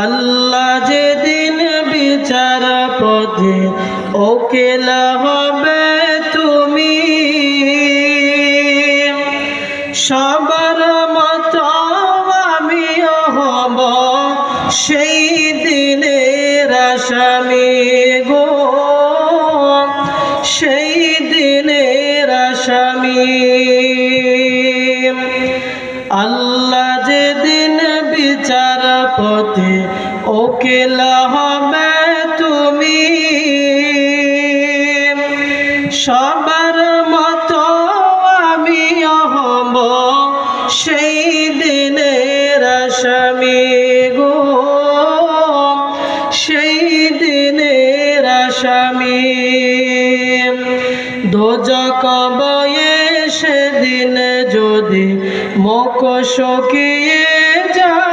আল্লাহ যেদিন বিচার পথে ওকেলা হবে তুমি, সবার মতো আমিও হব সেই দিনের আসামি গো, সেই দিনের আসামি। আল্লাহ যেদিন বিচার পথে ওকেলা হবে তুমি, সবার মতো আমিও হব সেই দিনের আসামি গো, সেই দিনের আসামি। দোজখ বয়ে সেদিন যদি মুখ শুকিয়ে যায়,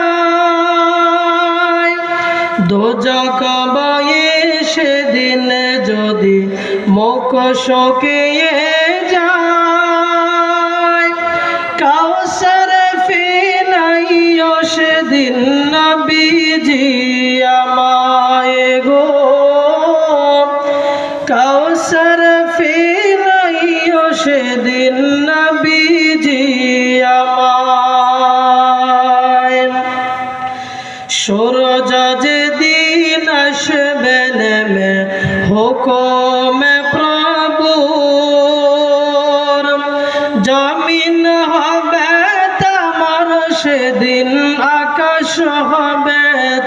দোজখ বয়ে সেদিন যদি মুখ শুকিয়ে যায়, কাউসার ফিনাইও সেদিন নবীজি আমায় গো, কাউসার ফিনাইও সেদিন নবীজি আমায়। সূরজ যেদিন আসবে নেমে হুকুমে প্রভুর, জমিন হবে তামার সেদিন আকাশ হবে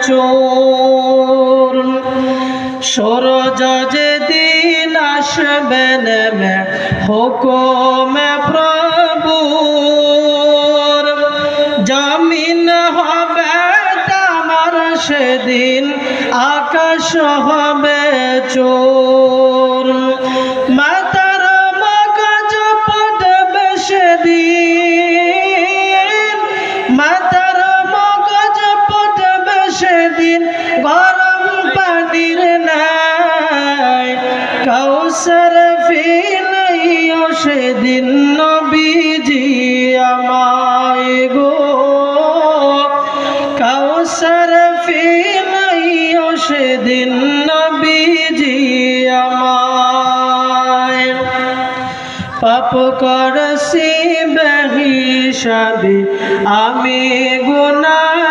চূর। সূরজ যেদিন আসবে নেমে হুকুমে প্রভুর, জমিন হবে তামার সেদিন আকাশ হবে চূর। মাতার মগজ পড়বে সেদিন, মাতার মগজ পড়বে সেদিন গরম পানির নাই, কাউসার ফিনাইও সেদিন নবীজি আমায় গো, কাউসার ফিনাইও সেদিন নবীজি আমায়। পাপ করছি বেহিসাবি আমি গুনাহ